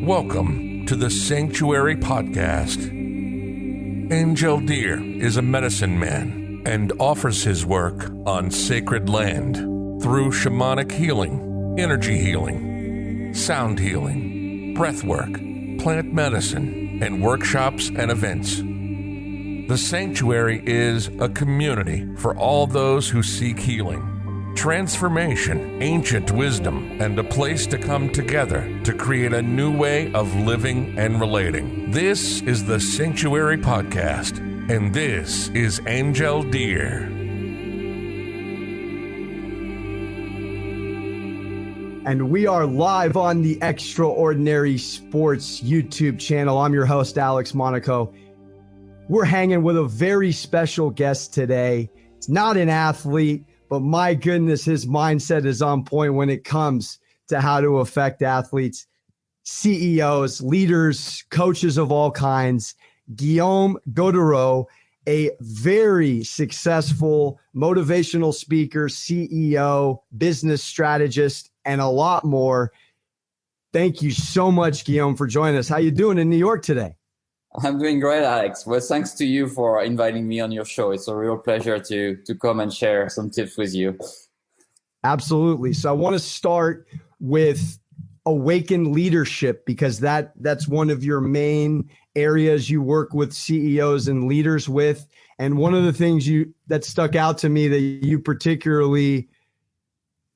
Welcome to the Sanctuary Podcast. Angel Deer is a medicine man and offers his work on sacred land through shamanic healing, energy healing, sound healing, breath work, plant medicine, and workshops and events. The Sanctuary is a community for all those who seek healing, transformation, ancient wisdom, and a place to come together to create a new way of living and relating. This is the Sanctuary Podcast, and this is Angel Deer. And we are live on the Xtraordinary Sports YouTube channel. I'm your host, Alex Monaco. We're hanging with a very special guest today. It's not an athlete, but my goodness, his mindset is on point when it comes to how to affect athletes, CEOs, leaders, coaches of all kinds. Guillaume Godereau, a very successful motivational speaker, CEO, business strategist, and a lot more. Thank you so much, Guillaume, for joining us. How you doing in New York today? I'm doing great, Alex. Well, thanks to you for inviting me on your show. It's a real pleasure to come and share some tips with you. Absolutely. So I want to start with awaken leadership, because that's one of your main areas you work with CEOs and leaders with. And one of the things that stuck out to me that you particularly,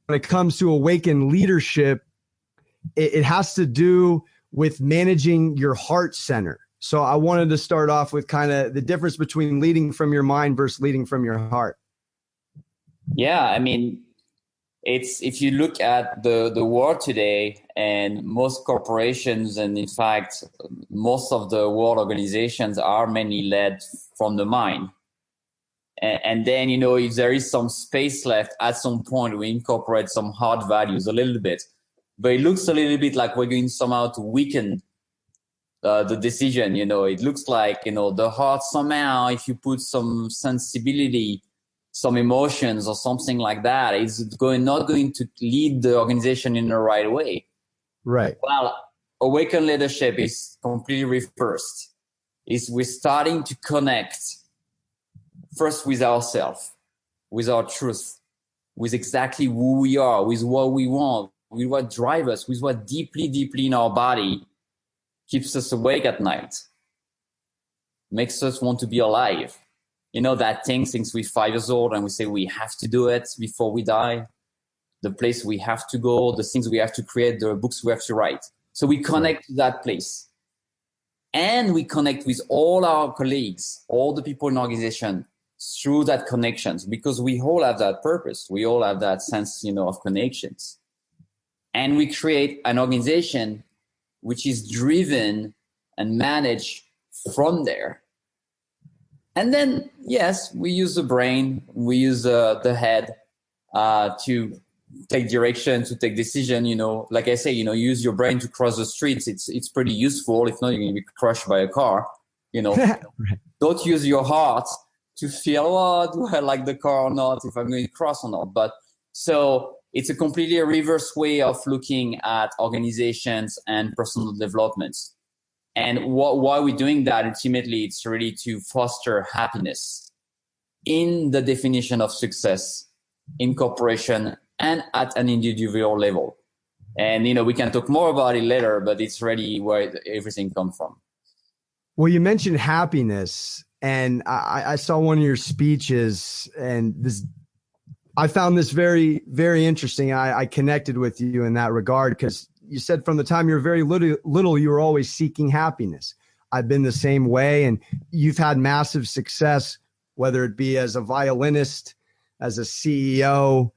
when it comes to awaken leadership, it has to do with managing your heart center. So I wanted to start off with kind of the difference between leading from your mind versus leading from your heart. Yeah, I mean, if you look at the world today, and most corporations, and in fact, most of the world organizations are mainly led from the mind. And then, if there is some space left, at some point, we incorporate some hard values a little bit. But it looks a little bit like we're going somehow to weaken the decision. It looks like, the heart somehow, if you put some sensibility, some emotions or something like that, is not going to lead the organization in the right way. Right. Well, awakened leadership is completely reversed. We're starting to connect first with ourselves, with our truth, with exactly who we are, with what we want, with what drives us, with what deeply, deeply in our body keeps us awake at night, makes us want to be alive. That thing since we're 5 years old and we say we have to do it before we die, the place we have to go, the things we have to create, the books we have to write. So we connect to that place. And we connect with all our colleagues, all the people in the organization through that connections, because we all have that purpose. We all have that sense, of connections. And we create an organization which is driven and managed from there. And then, yes, we use the brain, we use the head to take direction, to take decision. Like I say, use your brain to cross the streets. It's pretty useful. If not, you're going to be crushed by a car. Right. Don't use your heart to feel, do I like the car or not, if I'm going to cross or not. But so it's a completely reverse way of looking at organizations and personal developments. And why we're doing that, ultimately, it's really to foster happiness in the definition of success in corporation and at an individual level. And, we can talk more about it later, but it's really where everything comes from. Well, you mentioned happiness, and I saw one of your speeches, and I found this very, very interesting. I connected with you in that regard, because you said from the time you're very little, you were always seeking happiness. I've been the same way, and you've had massive success, whether it be as a violinist, as a CEO,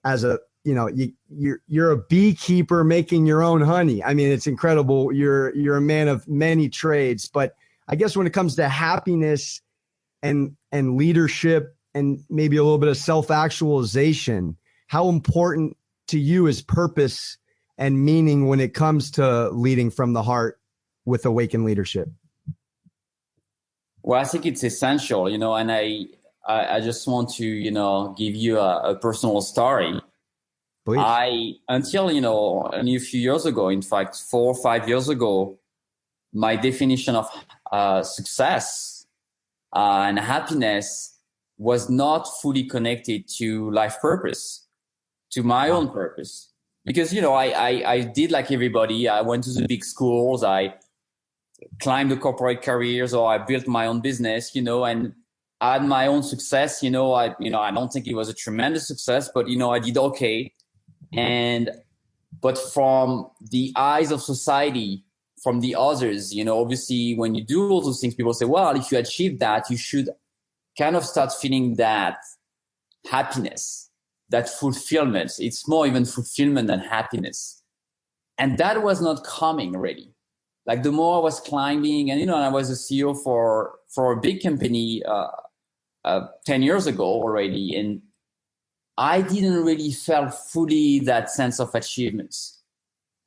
as you're a beekeeper making your own honey. I mean, it's incredible. You're a man of many trades, but I guess when it comes to happiness and leadership and maybe a little bit of self-actualization, how important to you is purpose and meaning when it comes to leading from the heart with awakened leadership? Well, I think it's essential, and I just want to, give you a personal story. Please. Until, only a few years ago, in fact, 4 or 5 years ago, my definition of success and happiness was not fully connected to life purpose, to my own purpose. Because, I did like everybody. I went to the big schools. I climbed the corporate careers, or I built my own business, and I had my own success. I don't think it was a tremendous success, but, I did okay. But from the eyes of society, from the others, obviously when you do all those things, people say, well, if you achieve that, you should kind of start feeling that happiness, that fulfillment. It's more even fulfillment than happiness. And that was not coming really. Like the more I was climbing, and, I was a CEO for a big company 10 years ago already. And I didn't really feel fully that sense of achievements.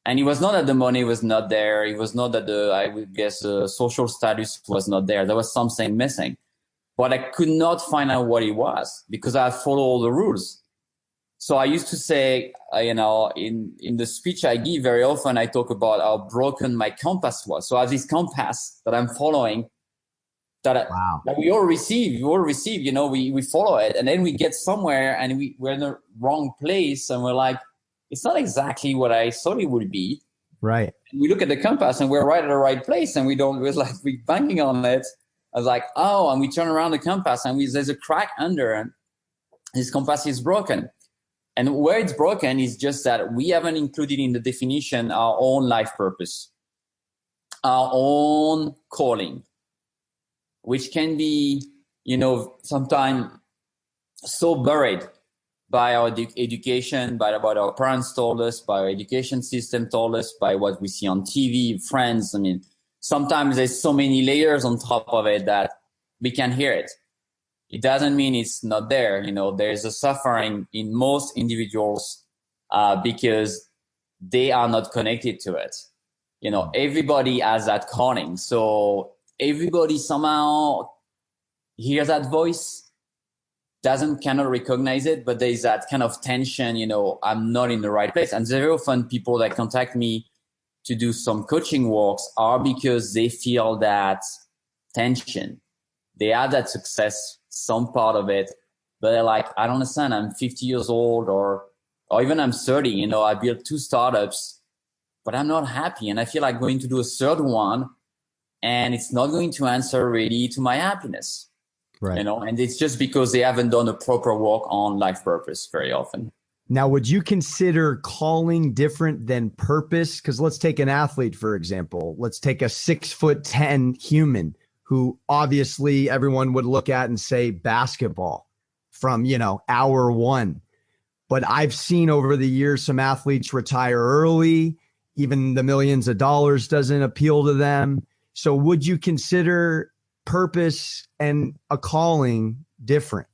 And it was not that the money was not there. It was not that the social status was not there. There was something missing. But I could not find out what it was because I followed all the rules. So I used to say, in the speech I give, very often I talk about how broken my compass was. So I have this compass that I'm following that we all receive, we follow it. And then we get somewhere and we're in the wrong place. And we're like, it's not exactly what I thought it would be. Right. And we look at the compass and we're right at the right place. And we're banging on it. I was like, oh, and we turn around the compass and there's a crack under and this compass is broken. And where it's broken is just that we haven't included in the definition our own life purpose, our own calling, which can be, sometimes so buried by our education, by what our parents told us, by our education system told us, by what we see on TV, friends. I mean, sometimes there's so many layers on top of it that we can hear it. It doesn't mean it's not there. There's a suffering in most individuals because they are not connected to it. Everybody has that calling. So everybody somehow hears that voice, cannot recognize it, but there's that kind of tension, I'm not in the right place. And very often people that contact me to do some coaching works are because they feel that tension. They have that success, some part of it, but they're like, I don't understand. I'm 50 years old or even I'm 30, I built 2 startups, but I'm not happy. And I feel like going to do a third one and it's not going to answer really to my happiness, right. And it's just because they haven't done a proper work on life purpose very often. Now, would you consider calling different than purpose? Because let's take an athlete, for example. Let's take a 6'10" human who obviously everyone would look at and say basketball from, hour one. But I've seen over the years some athletes retire early. Even the millions of dollars doesn't appeal to them. So would you consider purpose and a calling different?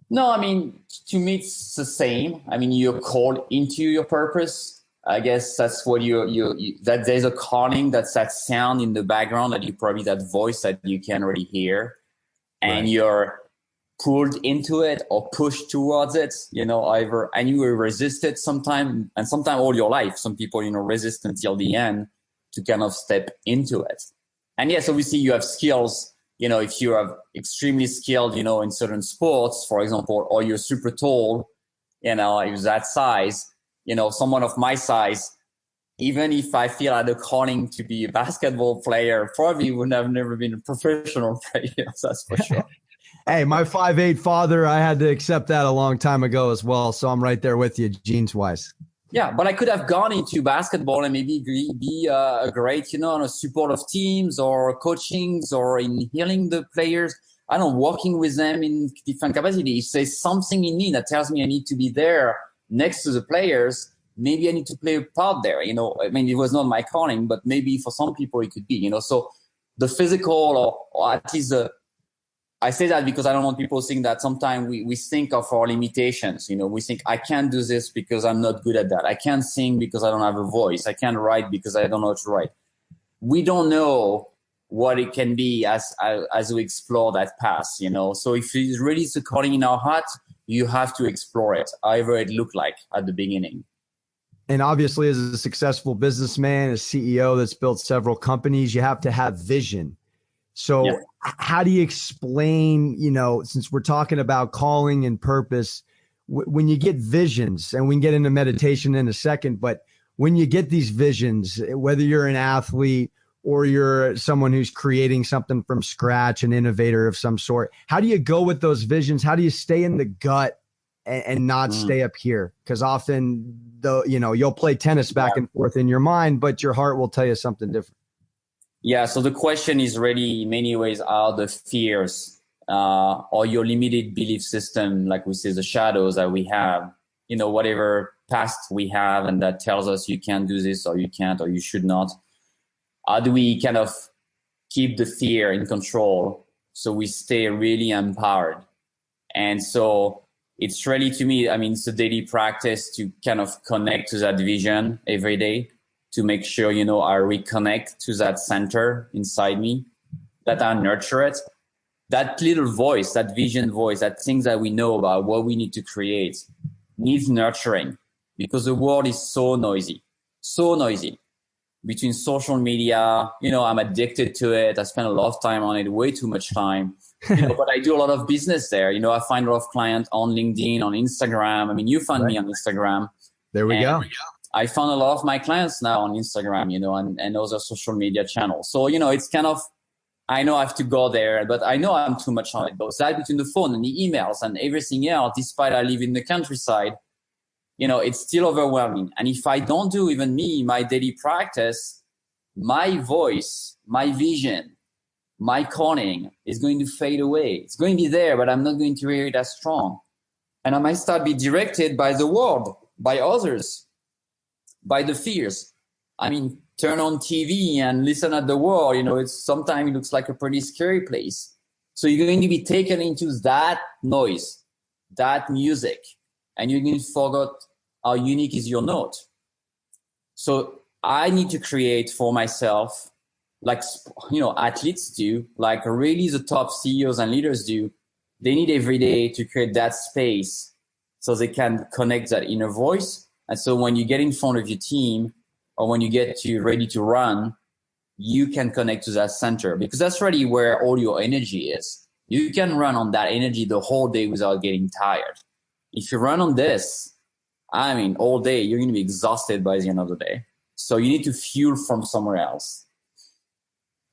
No, I mean, to me, it's the same. I mean, you're called into your purpose. I guess that's what that there's a calling, that's that sound in the background that voice that you can't really hear. And you're pulled into it or pushed towards it, either, and you will resist it sometime and sometime all your life. Some people, resist until the end to kind of step into it. And yes, obviously you have skills, if you are extremely skilled, in certain sports, for example, or you're super tall, if you're that size, someone of my size, even if I feel I had a calling to be a basketball player, probably would have never been a professional player. That's for sure. Hey, my 5'8" father, I had to accept that a long time ago as well. So I'm right there with you, genes wise. Yeah, but I could have gone into basketball and maybe be a great, on a support of teams or coachings or in healing the players. I don't know, working with them in different capacities. There's something in me that tells me I need to be there next to the players. Maybe I need to play a part there. It was not my calling, but maybe for some people it could be, So the physical or at least I say that because I don't want people to think that sometimes we think of our limitations. We think I can't do this because I'm not good at that. I can't sing because I don't have a voice. I can't write because I don't know how to write. We don't know what it can be as we explore that path, So if it's really the calling in our heart, You have to explore it, however it looked like at the beginning. And obviously, as a successful businessman, a CEO that's built several companies, you have to have vision. So how do you explain, since we're talking about calling and purpose, when you get visions, and we can get into meditation in a second, but when you get these visions, whether you're an athlete or you're someone who's creating something from scratch, an innovator of some sort, how do you go with those visions? How do you stay in the gut and not stay up here? Because often, you'll play tennis back and forth in your mind, but your heart will tell you something different. Yeah. So the question is really, in many ways, are the fears or your limited belief system, like we say, the shadows that we have, whatever past we have, and that tells us you can't do this, or you can't, or you should not. How do we kind of keep the fear in control so we stay really empowered? And so it's really, to me, it's a daily practice to kind of connect to that vision every day, to make sure, I reconnect to that center inside me, that I nurture it. That little voice, that vision voice, that things that we know about what we need to create needs nurturing, because the world is so noisy. Between social media, I'm addicted to it. I spend a lot of time on it, way too much time. But I do a lot of business there. I find a lot of clients on LinkedIn, on Instagram. You find me on Instagram. There we go. I found a lot of my clients now on Instagram, and other social media channels. So, it's kind of, I know I have to go there, but I know I'm too much on it. Both sides, between the phone and the emails and everything else, despite I live in the countryside, it's still overwhelming. And if I don't do, even me, my daily practice, my voice, my vision, my calling is going to fade away. It's going to be there, but I'm not going to hear it as strong. And I might start be directed by the world, by others, by the fears. Turn on TV and listen at the world. Sometimes it looks like a pretty scary place. So you're going to be taken into that noise, that music, and you're going to forget how unique is your note. So I need to create for myself, like, athletes do, like really the top CEOs and leaders do. They need every day to create that space so they can connect that inner voice. And so when you get in front of your team, or when you get ready to run, you can connect to that center, because that's really where all your energy is. You can run on that energy the whole day without getting tired. If you run on this, all day, you're going to be exhausted by the end of the day. So you need to fuel from somewhere else.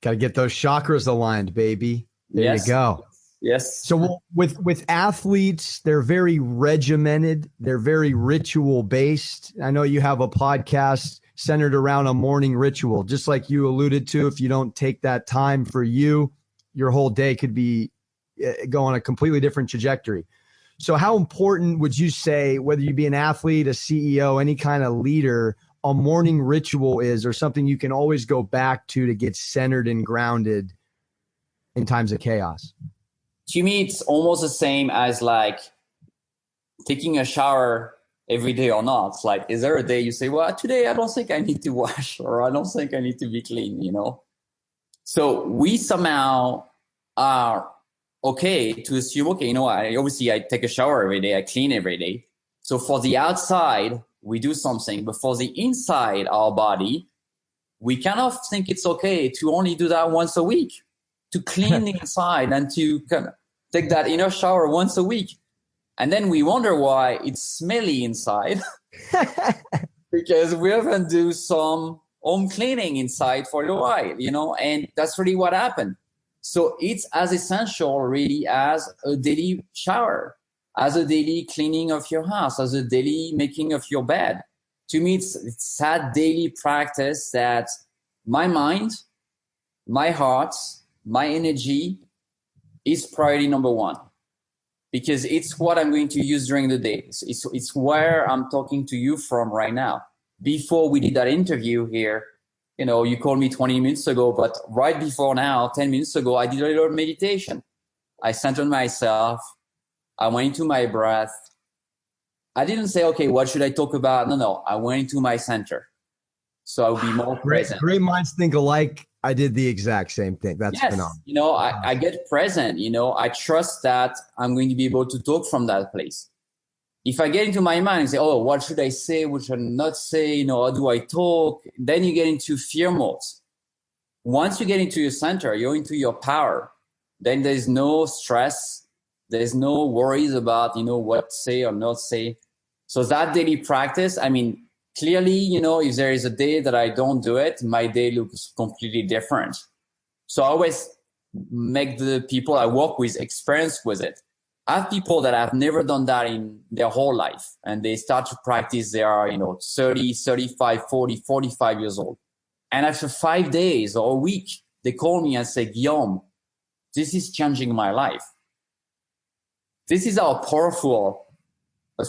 Got to get those chakras aligned, baby. There you go. Yes. So with athletes, they're very regimented. They're very ritual based. I know you have a podcast centered around a morning ritual, just like you alluded to. If you don't take that time for you, your whole day could be go on a completely different trajectory. So how important would you say, whether you be an athlete, a CEO, any kind of leader, a morning ritual is, or something you can always go back to get centered and grounded in times of chaos? To me, it's almost the same as like taking a shower every day or not. It's like, is there a day you say, well, today I don't think I need to wash, or I don't think I need to be clean, So we somehow are okay to assume, okay, I take a shower every day, I clean every day. So for the outside, we do something, but for the inside, our body, we kind of think it's okay to only do that once a week, to clean the inside and to kind of take that inner shower once a week. And then we wonder why it's smelly inside because we haven't do some home cleaning inside for a while, and that's really what happened. So it's as essential really as a daily shower, as a daily cleaning of your house, as a daily making of your bed. To me, it's that daily practice that my mind, my heart, my energy is priority number one, because it's what I'm going to use during the day. It's where I'm talking to you from right now. Before we did that interview here, you called me 20 minutes ago, but right before now, 10 minutes ago, I did a little meditation. I centered myself. I went into my breath. I didn't say, okay, what should I talk about? No. I went into my center. So I would be more present. Great minds think alike. I did the exact same thing. That's Yes, phenomenal. I get present, I trust that I'm going to be able to talk from that place. If I get into my mind and say, oh, what should I say? What should I not say? How do I talk? Then you get into fear mode. Once you get into your center, you're into your power. Then there's no stress. There's no worries about, what to say or not say. So that daily practice, clearly, if there is a day that I don't do it, my day looks completely different. So I always make the people I work with experience with it. I have people that have never done that in their whole life, and they start to practice. They are, 30, 35, 40, 45 years old. And after 5 days or a week, they call me and say, Guillaume, this is changing my life. This is how powerful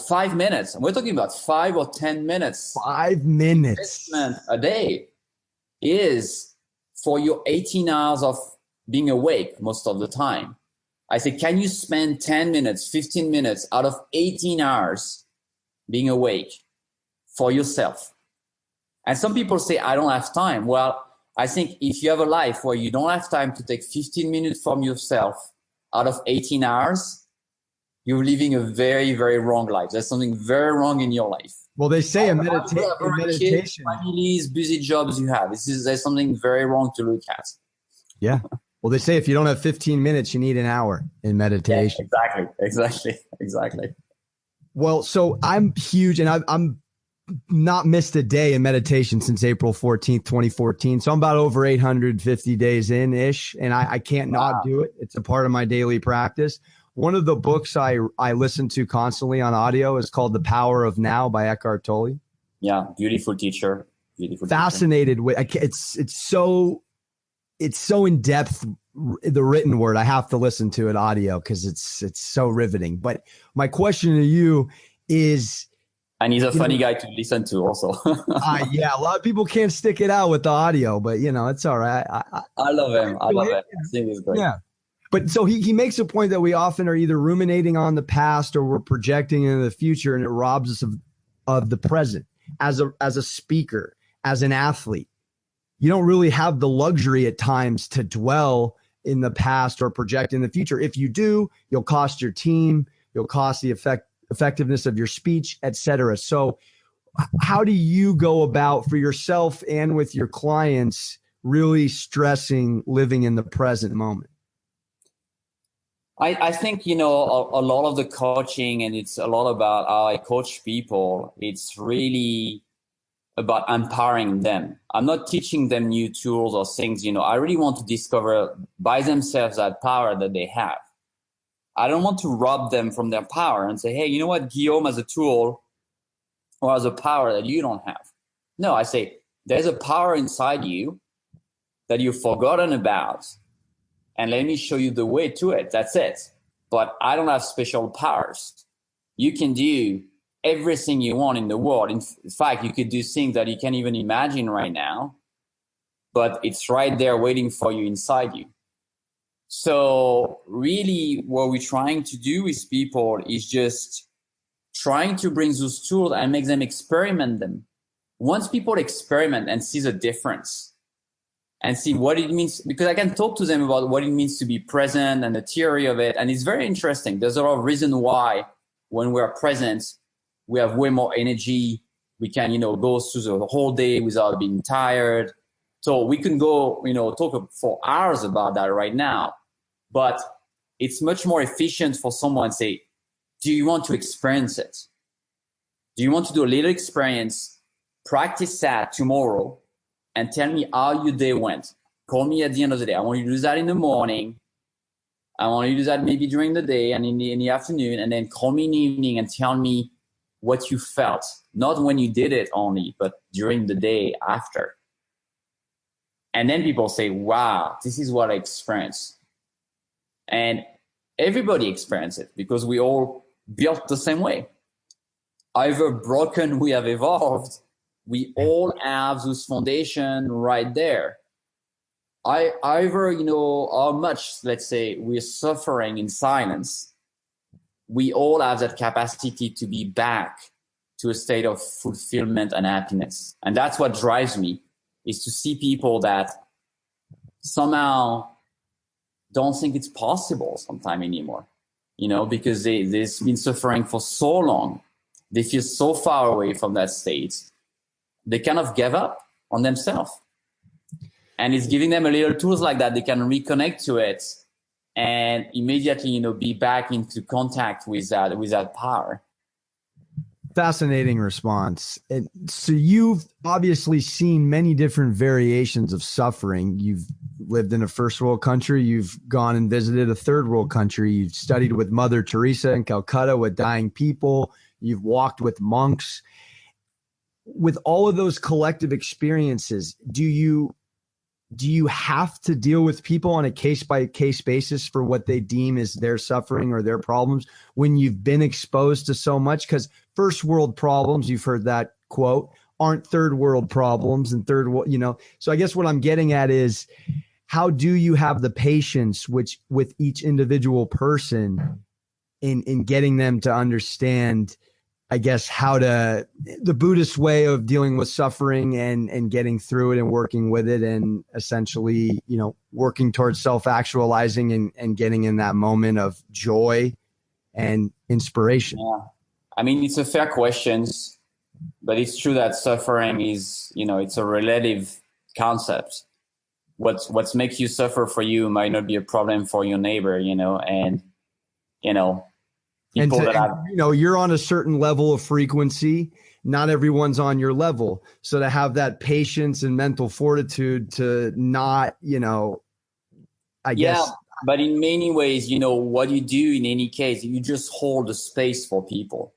5 minutes. We're talking about 5 or 10 minutes. 5 minutes a day is for your 18 hours of being awake most of the time. I say, can you spend 10 minutes, 15 minutes out of 18 hours being awake for yourself? And some people say, I don't have time. Well, I think if you have a life where you don't have time to take 15 minutes from yourself out of 18 hours, you're living a very, very wrong life. There's something very wrong in your life. Well, they say in meditation, families, busy jobs you have. There's something very wrong to look at. Yeah. Well, they say if you don't have 15 minutes, you need an hour in meditation. Yeah, exactly. Well, so I'm huge, and I'm not missed a day in meditation since April 14th, 2014. So I'm about over 850 days in ish, and I can't not do it. It's a part of my daily practice. One of the books I listen to constantly on audio is called The Power of Now by Eckhart Tolle. Yeah, beautiful teacher. Fascinated with it's so in depth. The written word, I have to listen to it audio because it's so riveting. But my question to you is, and he's a funny guy to listen to also. Yeah, a lot of people can't stick it out with the audio, but it's all right. I love him. I think he's great. Yeah. But so he makes a point that we often are either ruminating on the past or we're projecting into the future, and it robs us of the present. As a speaker, as an athlete, you don't really have the luxury at times to dwell in the past or project in the future. If you do, you'll cost your team, you'll cost the effectiveness of your speech, etc. So how do you go about for yourself and with your clients really stressing living in the present moment? I think, a lot of the coaching, and it's a lot about how I coach people, it's really about empowering them. I'm not teaching them new tools or things, I really want to discover by themselves that power that they have. I don't want to rob them from their power and say, hey, you know what, Guillaume has a tool or has a power that you don't have. No, I say, there's a power inside you that you've forgotten about, and let me show you the way to it. That's it. But I don't have special powers. You can do everything you want in the world. In fact, you could do things that you can't even imagine right now, but it's right there waiting for you inside you. So really what we're trying to do with people is just trying to bring those tools and make them experiment them. Once people experiment and see the difference and see what it means, because I can talk to them about what it means to be present and the theory of it. And it's very interesting. There's a lot of reason why when we're present, we have way more energy. We can, go through the whole day without being tired. So we can go, talk for hours about that right now. But it's much more efficient for someone to say, do you want to experience it? Do you want to do a little experience? Practice that tomorrow and tell me how your day went. Call me at the end of the day. I want you to do that in the morning. I want you to do that maybe during the day and in the afternoon. And then call me in the evening and tell me what you felt. Not when you did it only, but during the day after. And then people say, wow, this is what I experienced. And everybody experienced it because we all built the same way. However broken we have evolved, we all have this foundation right there. However, how much, let's say, we're suffering in silence, we all have that capacity to be back to a state of fulfillment and happiness. And that's what drives me, is to see people that somehow don't think it's possible sometime anymore, because they've been suffering for so long. They feel so far away from that state. They kind of give up on themselves. And it's giving them a little tools like that. They can reconnect to it and immediately, be back into contact with that power. Fascinating response. So you've obviously seen many different variations of suffering. You've lived in a first world country. You've gone and visited a third world country. You've studied with Mother Teresa in Calcutta with dying people. You've walked with monks. With all of those collective experiences, do you have to deal with people on a case-by-case basis for what they deem as their suffering or their problems when you've been exposed to so much? Because first world problems, you've heard that quote, aren't third world problems and third world, So I guess what I'm getting at is, how do you have the patience with each individual person in getting them to understand, I guess, the Buddhist way of dealing with suffering and getting through it and working with it and essentially, working towards self-actualizing and getting in that moment of joy and inspiration? Yeah. I mean, it's a fair question, but it's true that suffering is, it's a relative concept. What's makes you suffer for you might not be a problem for your neighbor, and you're on a certain level of frequency. Not everyone's on your level. So to have that patience and mental fortitude to not, I guess. But in many ways, what you do in any case, you just hold the space for people.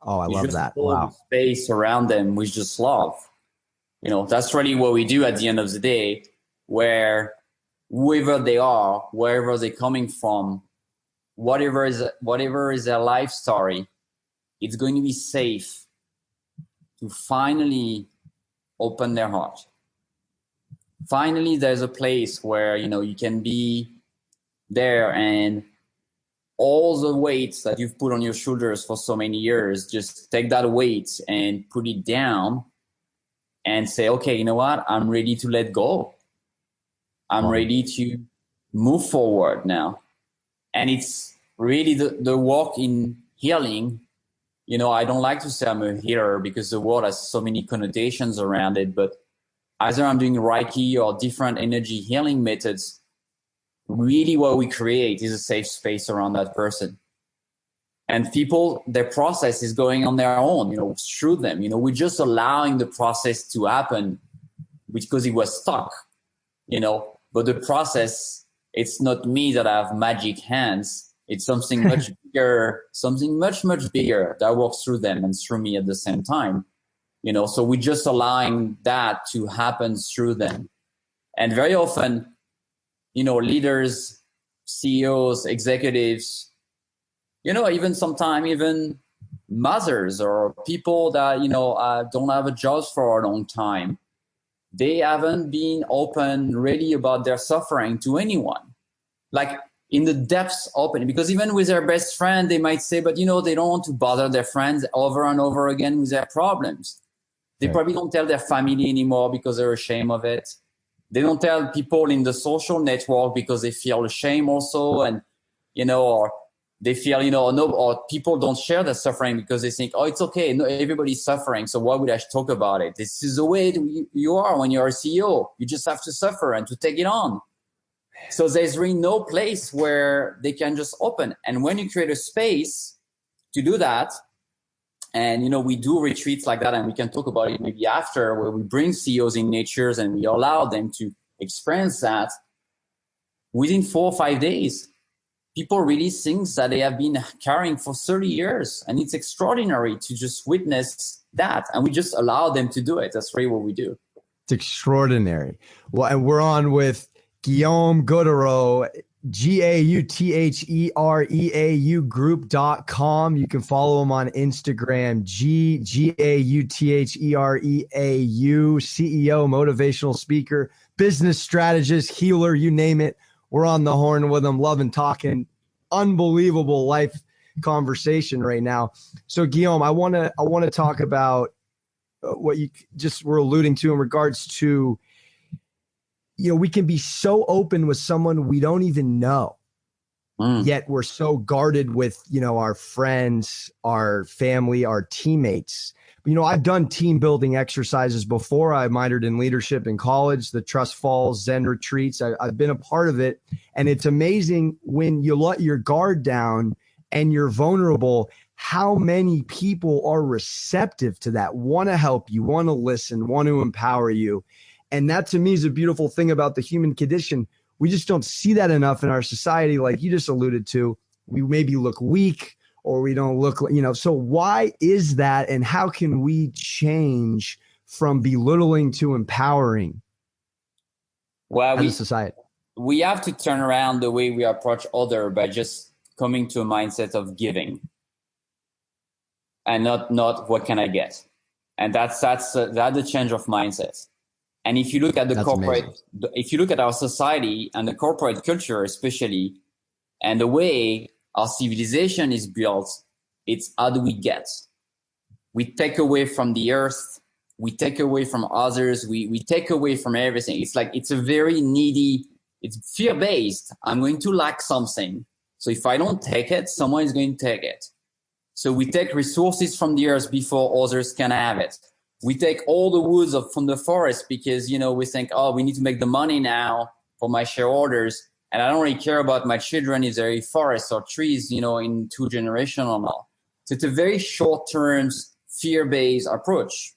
Oh, I love that. Hold wow. The space around them with just love. That's really what we do at the end of the day, where whoever they are, wherever they're coming from, whatever is their life story, it's going to be safe to finally open their heart. Finally, there's a place where, you can be there and all the weights that you've put on your shoulders for so many years, just take that weight and put it down and say, okay, you know what? I'm ready to let go. I'm ready to move forward now. And it's really the work in healing. I don't like to say I'm a healer because the word has so many connotations around it, but either I'm doing Reiki or different energy healing methods, really what we create is a safe space around that person. And people, their process is going on their own, through them. We're just allowing the process to happen because it was stuck, but the process, it's not me that I have magic hands. It's something much bigger, something much, much bigger that works through them and through me at the same time. So we're just allowing that to happen through them. And very often, leaders, CEOs, executives, even mothers or people that, don't have a job for a long time. They haven't been open really about their suffering to anyone. Like in the depths open, because even with their best friend, they might say, but they don't want to bother their friends over and over again with their problems. They probably don't tell their family anymore because they're ashamed of it. They don't tell people in the social network because they feel ashamed also. And, or they feel, or people don't share their suffering because they think, oh, it's okay. No, everybody's suffering. So why would I talk about it? This is the way you are when you're a CEO. You just have to suffer and to take it on. So there's really no place where they can just open. And when you create a space to do that, and, we do retreats like that, and we can talk about it maybe after, where we bring CEOs in natures and we allow them to experience that. Within 4 or 5 days, people really think that they have been carrying for 30 years. And it's extraordinary to just witness that. And we just allow them to do it. That's really what we do. It's extraordinary. Well, and we're on with Guillaume Goudreau, GAUTHEREAU group.com. You can follow him on Instagram, GAUTHEREAU, CEO, motivational speaker, business strategist, healer, you name it. We're on the horn with him, loving talking. Unbelievable life conversation right now. So Guillaume, I want to talk about what you just were alluding to in regards to we can be so open with someone we don't even know. Yet we're so guarded with, our friends, our family, our teammates. I've done team building exercises before. I minored in leadership in college, the Trust Falls Zen retreats. I've been a part of it. And it's amazing when you let your guard down and you're vulnerable, how many people are receptive to that, want to help you, want to listen, want to empower you. And that to me is a beautiful thing about the human condition. We just don't see that enough in our society. Like you just alluded to, we maybe look weak or we don't look, so why is that? And how can we change from belittling to empowering as a society? We have to turn around the way we approach others by just coming to a mindset of giving and not what can I get? And that's the change of mindset. And if you look at if you look at our society and the corporate culture, especially, and the way our civilization is built, it's how do we get? We take away from the earth. We take away from others. We take away from everything. It's like, it's a very needy, it's fear-based. I'm going to lack something. So if I don't take it, someone is going to take it. So we take resources from the earth before others can have it. We take all the woods from the forest because, we think, we need to make the money now for my shareholders. And I don't really care about my children if they're in forests or trees, in 2 generations or not. So it's a very short-term, fear-based approach.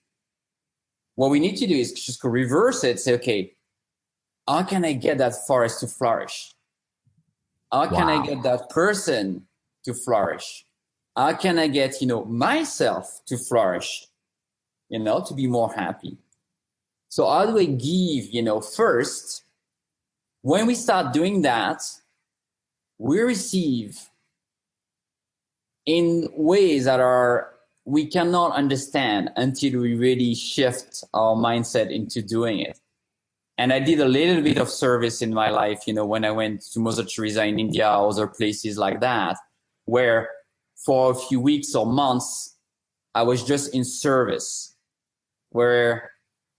What we need to do is just reverse it. Say, okay, how can I get that forest to flourish? How can I get that person to flourish? How can I get, myself to flourish? To be more happy. So how do I give, first, when we start doing that, we receive in ways that we cannot understand until we really shift our mindset into doing it. And I did a little bit of service in my life, when I went to Mother Teresa in India, other places like that, where for a few weeks or months, I was just in service, where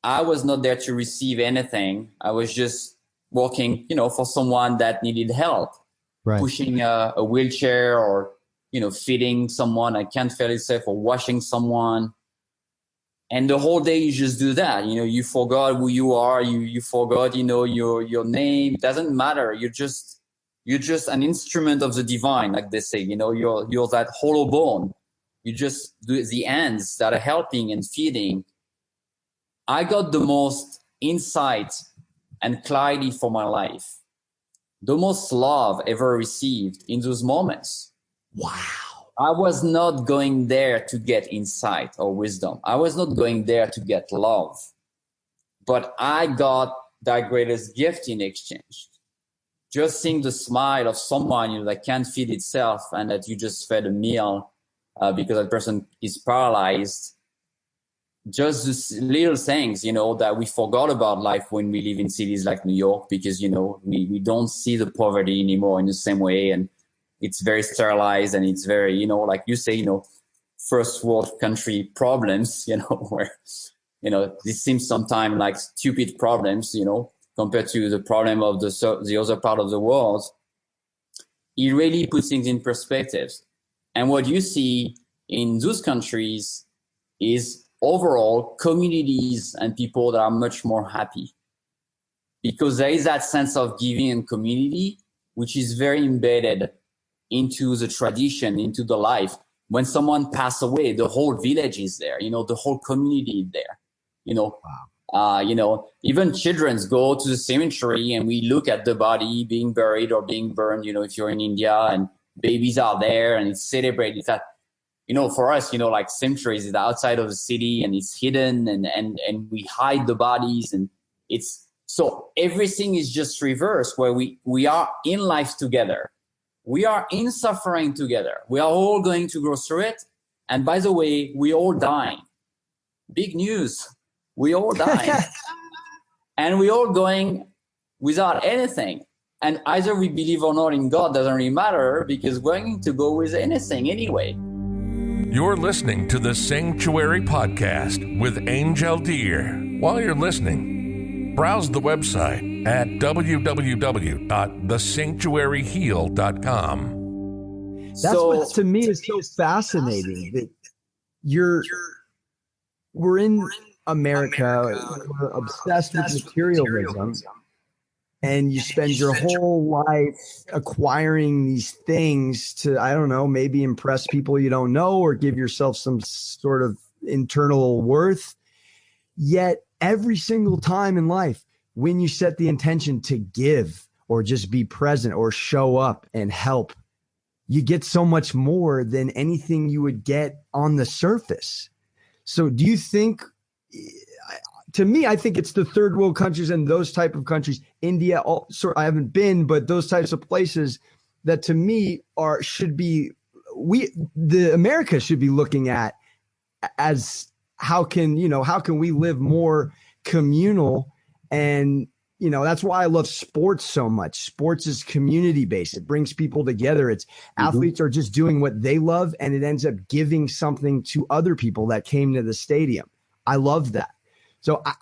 I was not there to receive anything. I was just working, for someone that needed help, pushing a wheelchair or, feeding someone I can't feed itself or washing someone. And the whole day you just do that. You forgot who you are. You forgot, your name. It doesn't matter. You're just an instrument of the divine, like they say. You're that hollow bone. You just do the ends that are helping and feeding. I got the most insight and clarity for my life, the most love ever received in those moments. Wow. I was not going there to get insight or wisdom. I was not going there to get love, but I got that greatest gift in exchange. Just seeing the smile of someone that can't feed itself and that you just fed a meal because that person is paralyzed. Just these little things, that we forgot about life when we live in cities like New York, because, we don't see the poverty anymore in the same way. And it's very sterilized and it's very, like you say, first world country problems, where, this seems sometimes like stupid problems, compared to the problem of the other part of the world. It really puts things in perspective. And what you see in those countries is overall communities and people that are much more happy, because there is that sense of giving and community, which is very embedded into the tradition, into the life. When someone passes away, the whole village is there, the whole community is there, even children go to the cemetery and we look at the body being buried or being burned, if you're in India, and babies are there and it's celebrated. That, for us, like cemeteries is outside of the city and it's hidden and we hide the bodies, and so everything is just reversed, where we are in life together. We are in suffering together. We are all going to go through it. And by the way, we all dying. Big news. We all dying. And we all going without anything. And either we believe or not in God doesn't really matter, because we're going to go with anything anyway. You're listening to the Sanctuary Podcast with Angel Deere. While you're listening, Browse the website at www.thesanctuaryheal.com. That's what to me is so fascinating, that we're in America, we're obsessed with materialism, and you spend your whole life acquiring these things to, I don't know, maybe impress people you don't know or give yourself some sort of internal worth. Yet every single time in life, when you set the intention to give or just be present or show up and help, you get so much more than anything you would get on the surface. So do you think, to me, I think it's the third world countries and those type of countries, India, I haven't been, but those types of places that to me the America should be looking at as how can we live more communal? And, that's why I love sports so much. Sports is community based. It brings people together. It's athletes are just doing what they love, and it ends up giving something to other people that came to the stadium. I love that. So I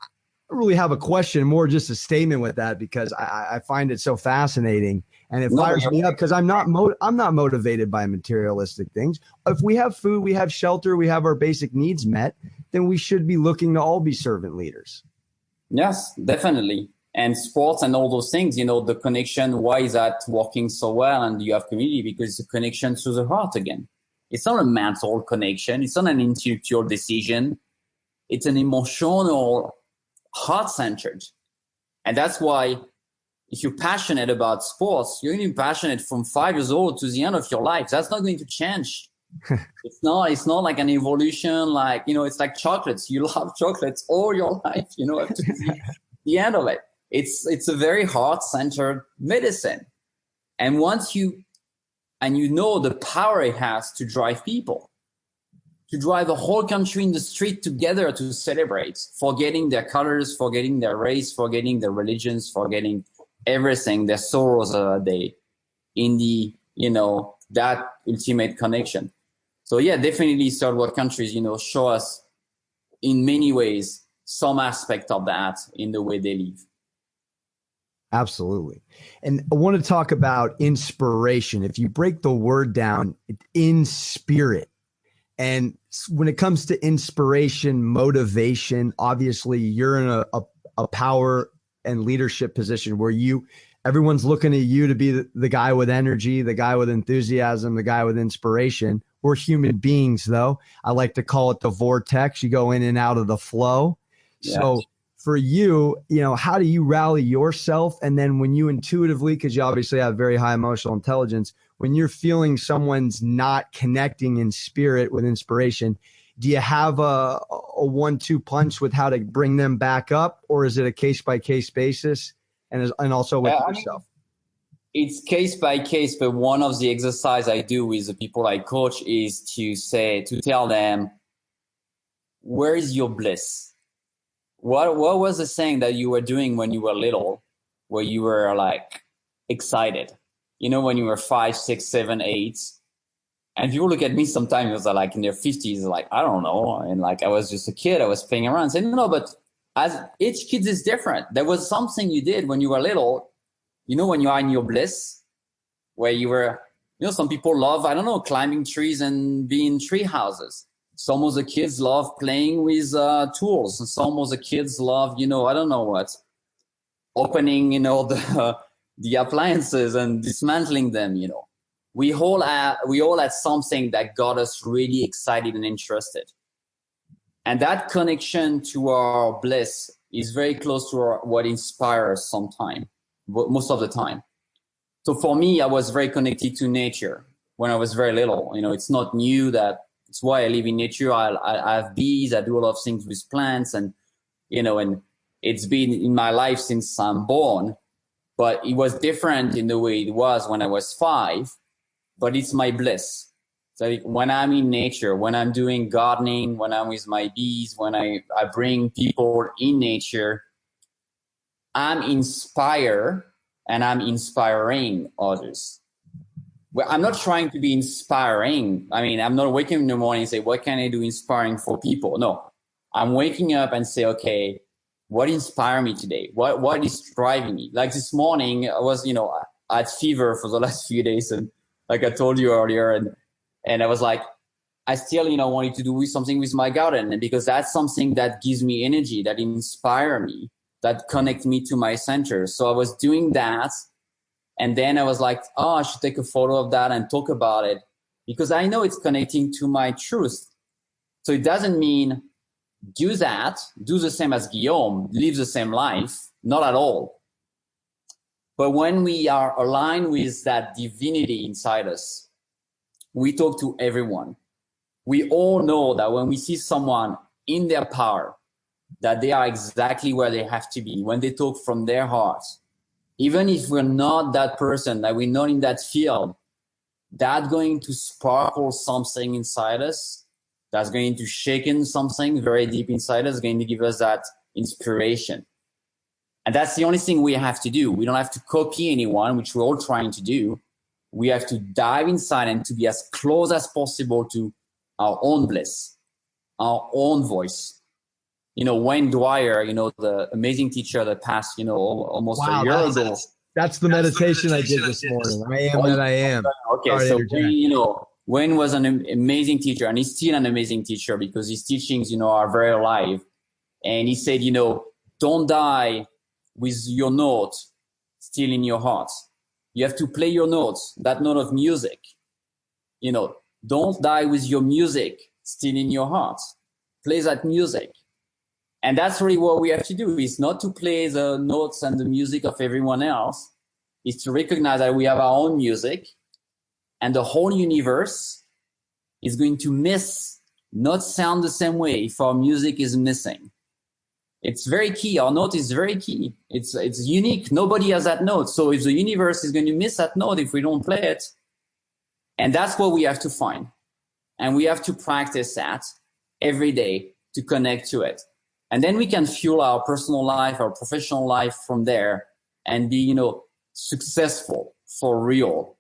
really have a question, more just a statement with that, because I find it so fascinating, and it fires me up because I'm not motivated by materialistic things. If we have food, we have shelter, we have our basic needs met, then we should be looking to all be servant leaders. Yes, definitely. And sports and all those things, the connection, why is that working so well? And you have community because it's a connection to the heart again. It's not a mental connection. It's not an intellectual decision. It's an emotional, heart-centered. And that's why if you're passionate about sports, you're going to be passionate from 5 years old to the end of your life. That's not going to change. It's not like an evolution, it's like chocolates. You love chocolates all your life, up to the end of it. It's a very heart-centered medicine. And once you know the power it has to drive people, to drive a whole country in the street together to celebrate, forgetting their colors, forgetting their race, forgetting their religions, forgetting everything, their sorrows of the day, in the, that ultimate connection. So yeah, definitely third world countries, show us in many ways some aspect of that in the way they live. Absolutely. And I want to talk about inspiration. If you break the word down, in spirit. And when it comes to inspiration, motivation, obviously you're in a power and leadership position where everyone's looking at you to be the guy with energy, the guy with enthusiasm, the guy with inspiration. We're human beings, though. I like to call it the vortex. You go in and out of the flow. Yes. So for you, how do you rally yourself? And then when you intuitively, because you obviously have very high emotional intelligence, when you're feeling someone's not connecting in spirit with inspiration, do you have a 1-2 punch with how to bring them back up? Or is it a case-by-case basis? And also with yourself? It's case by case, but one of the exercise I do with the people I coach is to tell them, where is your bliss? What was the thing that you were doing when you were little, where you were excited? When you were 5, 6, 7, 8. And people look at me sometimes in their 50s, I don't know. And I was just a kid, I was playing around. Saying, no, but as each kid is different. There was something you did when you were little, when you are in your bliss, where you were, some people love, climbing trees and being in tree houses. Some of the kids love playing with tools. And some of the kids love, opening, the appliances and dismantling them, We all had something that got us really excited and interested. And that connection to our bliss is very close to what inspires us sometimes, most of the time. So for me, I was very connected to nature when I was very little. It's not new that it's why I live in nature. I have bees. I do a lot of things with plants, and and it's been in my life since I'm born. But it was different in the way it was when I was 5. But it's my bliss. So when I'm in nature, when I'm doing gardening, when I'm with my bees, when I bring people in nature, I'm inspired and I'm inspiring others. Well, I'm not trying to be inspiring. I'm not waking up in the morning and say, what can I do inspiring for people? No, I'm waking up and say, okay, what inspired me today? What is driving me? Like this morning, I was, I had fever for the last few days, and like I told you earlier, and I was like, I still, wanted to do something with my garden, and because that's something that gives me energy, that inspire me, that connect me to my center. So I was doing that, and then I was like, oh, I should take a photo of that and talk about it, because I know it's connecting to my truth. So it doesn't mean do that, do the same as Guillaume, live the same life, not at all. But when we are aligned with that divinity inside us, we talk to everyone. We all know that when we see someone in their power, that they are exactly where they have to be, when they talk from their hearts, even if we're not that person, that we're not in that field, that's going to sparkle something inside us, that's going to shake in something very deep inside us, going to give us that inspiration. And that's the only thing we have to do. We don't have to copy anyone, which we're all trying to do. We have to dive inside and to be as close as possible to our own bliss, our own voice. Wayne Dwyer, the amazing teacher that passed, almost a year ago. That's the meditation I did this morning. I am that I am. Okay, so Wayne was an amazing teacher, and he's still an amazing teacher because his teachings, are very alive. And he said, don't die with your note still in your heart. You have to play your notes, that note of music. Don't die with your music still in your heart. Play that music. And that's really what we have to do, is not to play the notes and the music of everyone else, is to recognize that we have our own music, and the whole universe is going to not sound the same way if our music is missing. It's very key. Our note is very key. It's unique. Nobody has that note. So if the universe is going to miss that note if we don't play it, and that's what we have to find. And we have to practice that every day to connect to it. And then we can fuel our personal life, our professional life from there, and be, successful for real.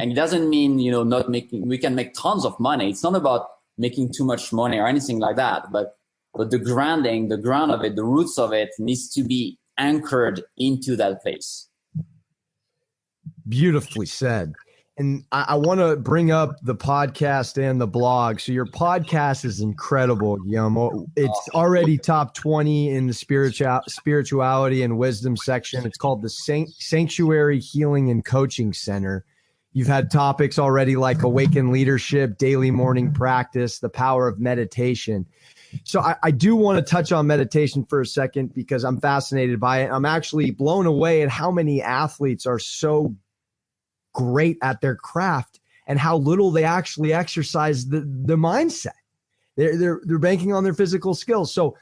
And it doesn't mean, we can make tons of money. It's not about making too much money or anything like that. But the ground of it, the roots of it needs to be anchored into that place. Beautifully said. And I want to bring up the podcast and the blog. So your podcast is incredible, Guillaume. It's already top 20 in the spirituality and wisdom section. It's called the Sanctuary Healing and Coaching Center. You've had topics already like awakened leadership, daily morning practice, the power of meditation. So I do want to touch on meditation for a second because I'm fascinated by it. I'm actually blown away at how many athletes are so great at their craft and how little they actually exercise the mindset. They're banking on their physical skills. So,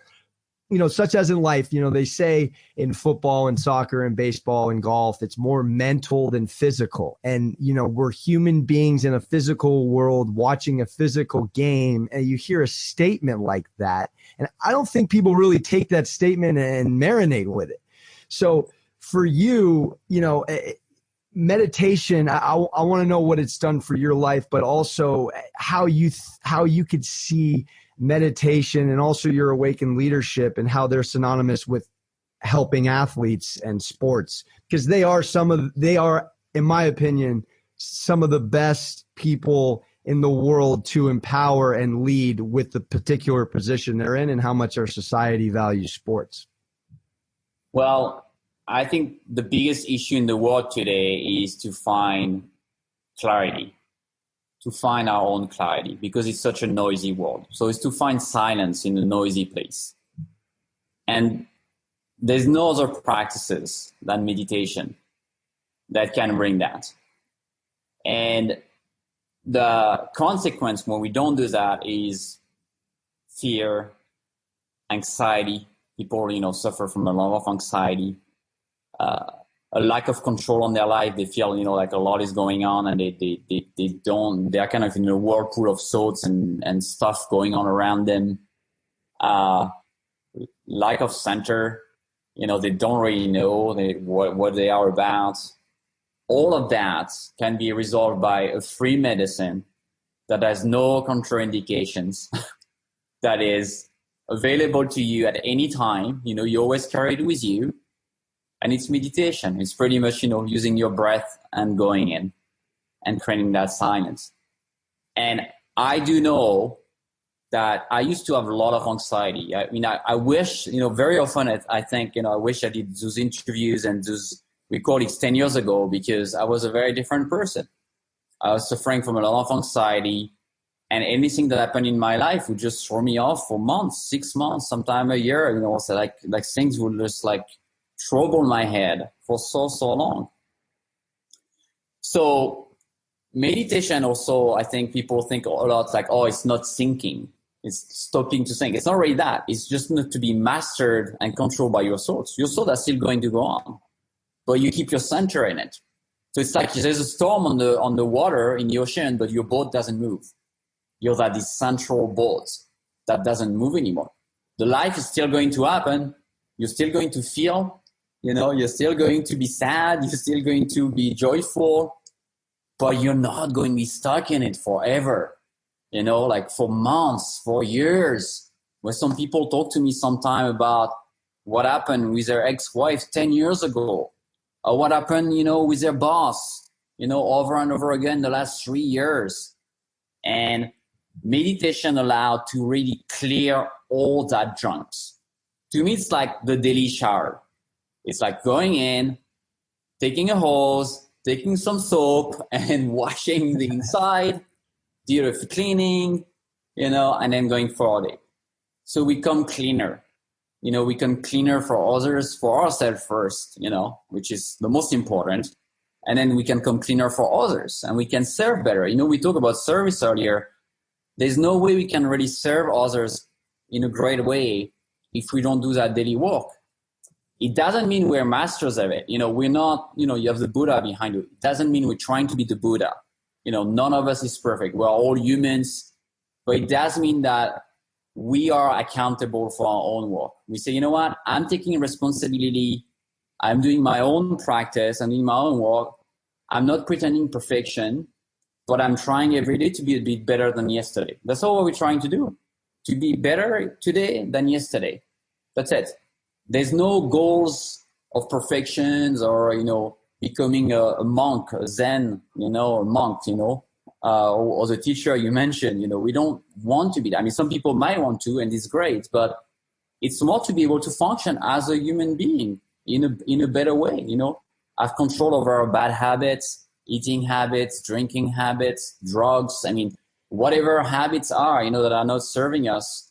such as in life, they say in football and soccer and baseball and golf, it's more mental than physical. And, we're human beings in a physical world watching a physical game, and you hear a statement like that. And I don't think people really take that statement and marinate with it. So for you, meditation, I want to know what it's done for your life, but also how you could see meditation and also your awakened leadership and how they're synonymous with helping athletes and sports, because they are, in my opinion, some of the best people in the world to empower and lead with the particular position they're in and how much our society values sports. Well, I think the biggest issue in the world today is to find clarity, to find our own clarity, because it's such a noisy world. So it's to find silence in a noisy place. And there's no other practices than meditation that can bring that. And the consequence when we don't do that is fear, anxiety. People, suffer from a lot of anxiety. A lack of control on their life. They feel, like a lot is going on, and they're kind of in a whirlpool of thoughts and stuff going on around them. Lack of center, they don't really know what they are about. All of that can be resolved by a free medicine that has no contraindications. That is available to you at any time. You always carry it with you. And it's meditation. It's pretty much, using your breath and going in and creating that silence. And I do know that I used to have a lot of anxiety. I wish, very often I think, I wish I did those interviews and those recordings 10 years ago, because I was a very different person. I was suffering from a lot of anxiety, and anything that happened in my life would just throw me off for months, 6 months, sometime a year, so like things would just like trouble my head for so long. So meditation also, I think people think a lot like, oh, it's not thinking. It's stopping to think. It's not really that. It's just not to be mastered and controlled by your thoughts. Your thoughts are still going to go on, but you keep your center in it. So it's like there's a storm on the water in the ocean, but your boat doesn't move. You're like this central boat that doesn't move anymore. The life is still going to happen. You're still going to feel, you're still going to be sad. You're still going to be joyful, but you're not going to be stuck in it forever. Like for months, for years. Where some people talk to me sometime about what happened with their ex-wife 10 years ago, or what happened, with their boss, over and over again the last 3 years. And meditation allowed to really clear all that junk. To me, it's like the daily shower. It's like going in, taking a hose, taking some soap and washing the inside, do a cleaning, and then going for a day. So we come cleaner. We come cleaner for others, for ourselves first, which is the most important. And then we can come cleaner for others, and we can serve better. We talked about service earlier. There's no way we can really serve others in a great way if we don't do that daily work. It doesn't mean we're masters of it. We're not, you have the Buddha behind you. It doesn't mean we're trying to be the Buddha. None of us is perfect. We're all humans, but it does mean that we are accountable for our own work. We say, you know what? I'm taking responsibility. I'm doing my own practice. I'm doing my own work. I'm not pretending perfection, but I'm trying every day to be a bit better than yesterday. That's all we're trying to do. To be better today than yesterday. That's it. There's no goals of perfections or, becoming a monk, a Zen, a monk, or the teacher you mentioned. We don't want to be that. Some people might want to, and it's great, but it's more to be able to function as a human being in a better way, have control over our bad habits, eating habits, drinking habits, drugs. Whatever habits are, that are not serving us.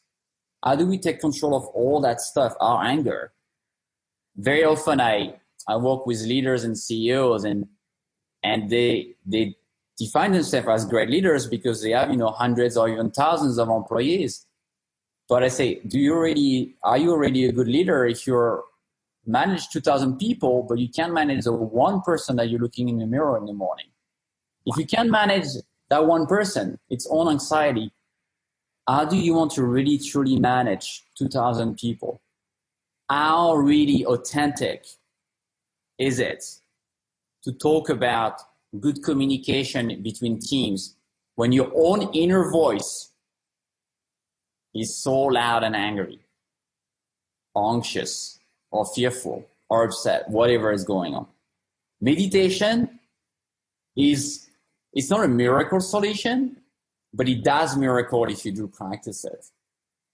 How do we take control of all that stuff? Our anger. Very often I work with leaders and CEOs, and they define themselves as great leaders because they have, hundreds or even thousands of employees. But I say, are you already a good leader if you're manage 2,000 people, but you can't manage the one person that you're looking in the mirror in the morning? If you can't manage that one person, its own anxiety, how do you want to really truly manage 2,000 people? How really authentic is it to talk about good communication between teams when your own inner voice is so loud and angry, or anxious, or fearful, or upset, whatever is going on? Meditation it's not a miracle solution, but it does miracle if you do practice it.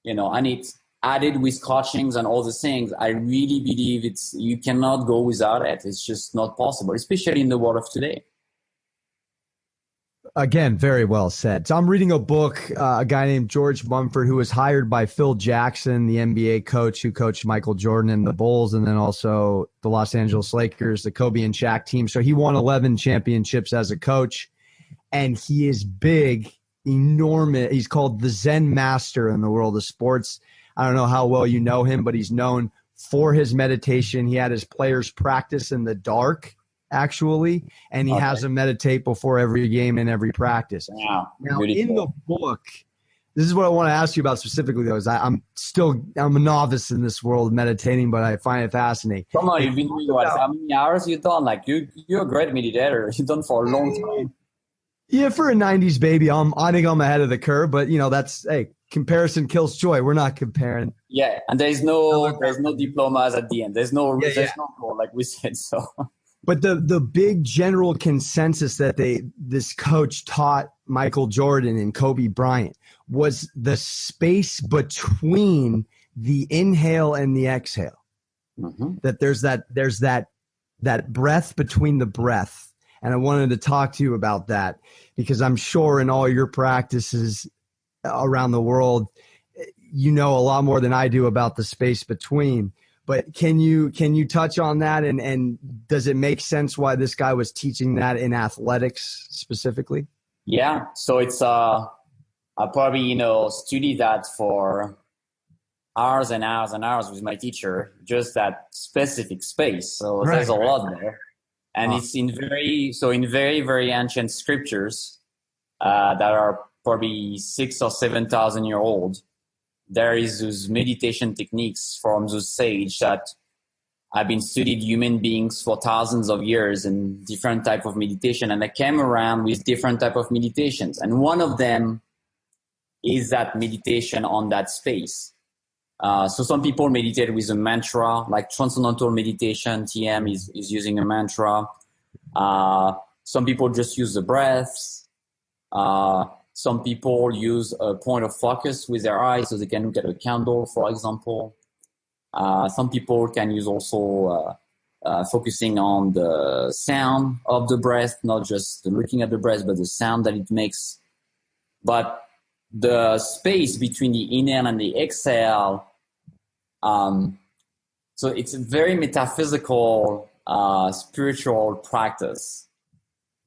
And it's added with coachings and all the things. I really believe you cannot go without it. It's just not possible, especially in the world of today. Again, very well said. So I'm reading a book, a guy named George Mumford, who was hired by Phil Jackson, the NBA coach who coached Michael Jordan and the Bulls, and then also the Los Angeles Lakers, the Kobe and Shaq team. So he won 11 championships as a coach, and he is big, enormous. He's called the Zen master in the world of sports. I don't know how well you know him, but he's known for his meditation. He had his players practice in the dark, actually, and he has them meditate before every game and every practice. Wow. Now, in the book, this is what I want to ask you about specifically, though, is I'm a novice in this world of meditating, but I find it fascinating. Come on, you've been doing what? How many hours you've done? Like, you're a great meditator. You've done for a long time. Yeah, for a 90s baby, I think I'm ahead of the curve, but that's, hey, comparison kills joy. We're not comparing. Yeah, and there's no diplomas at the end. There's no goal, like we said. So, but the big general consensus that this coach taught Michael Jordan and Kobe Bryant was the space between the inhale and the exhale. Mm-hmm. That there's that breath between the breath. And I wanted to talk to you about that because I'm sure in all your practices around the world, you know a lot more than I do about the space between. But can you touch on that? And does it make sense why this guy was teaching that in athletics specifically? Yeah. So it's I probably studied that for hours and hours and hours with my teacher, just that specific space. So there's a lot there. And it's in very, very ancient scriptures that are probably 6,000 or 7,000 years old. There is those meditation techniques from those sages that have been studied human beings for thousands of years and different type of meditation. And I came around with different type of meditations. And one of them is that meditation on that space. So some people meditate with a mantra, like transcendental meditation. TM is using a mantra. Some people just use the breaths. Some people use a point of focus with their eyes so they can look at a candle, for example. Some people can use also focusing on the sound of the breath, not just looking at the breath, but the sound that it makes. But the space between the inhale and the exhale, so it's a very metaphysical, spiritual practice.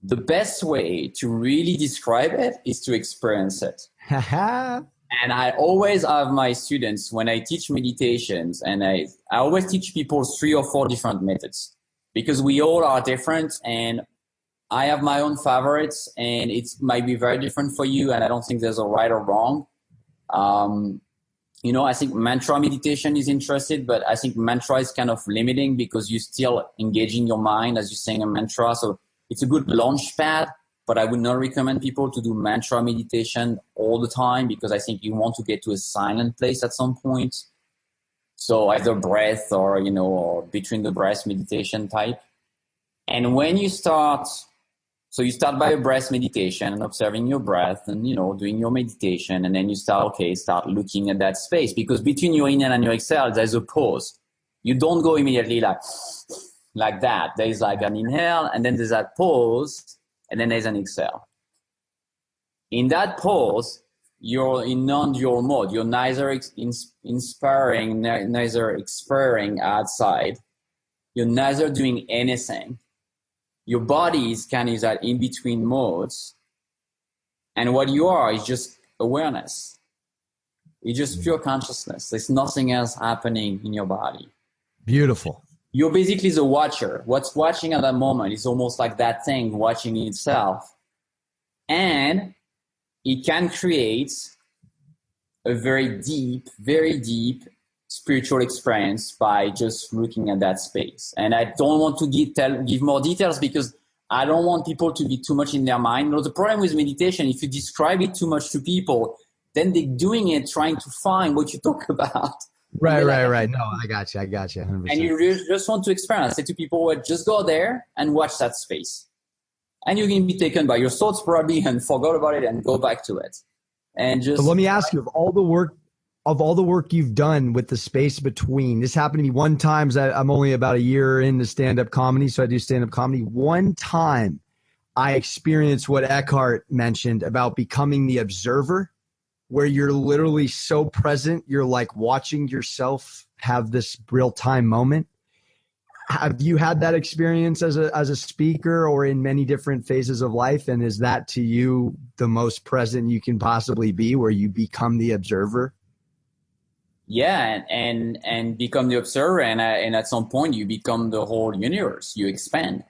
The best way to really describe it is to experience it. And I always have my students, when I teach meditations, and I always teach people 3 or 4 different methods because we all are different, and I have my own favorites, and it might be very different for you, and I don't think there's a right or wrong. I think mantra meditation is interesting, but I think mantra is kind of limiting because you're still engaging your mind as you're saying a mantra. So it's a good launch pad, but I would not recommend people to do mantra meditation all the time because I think you want to get to a silent place at some point. So either breath or, or between the breath meditation type. And when you start, so you start by a breath meditation and observing your breath and, doing your meditation. And then you start looking at that space because between your inhale and your exhale, there's a pause. You don't go immediately like that. There's like an inhale and then there's that pause and then there's an exhale. In that pause, you're in non-dual mode. You're neither inspiring, neither expiring outside. You're neither doing anything. Your body is kind of that in-between modes. And what you are is just awareness. It's just pure consciousness. There's nothing else happening in your body. Beautiful. You're basically the watcher. What's watching at that moment is almost like that thing watching itself. And it can create a very deep spiritual experience by just looking at that space. And I don't want to give more details because I don't want people to be too much in their mind. The problem with meditation, if you describe it too much to people, then they're doing it trying to find what you talk about. Right. No, I got you. 100%. And you just want to experience. Say to people, just go there and watch that space. And you're going to be taken by your thoughts probably and forgot about it and go back to it. And just. But let me ask you, of all the work you've done with the space between, this happened to me one time. I'm only about a year into stand-up comedy, so I do stand-up comedy. One time I experienced what Eckhart mentioned about becoming the observer, where you're literally so present, you're like watching yourself have this real-time moment. Have you had that experience as a speaker or in many different phases of life? And is that to you the most present you can possibly be, where you become the observer? Yeah, and become the observer, and at some point you become the whole universe. You expand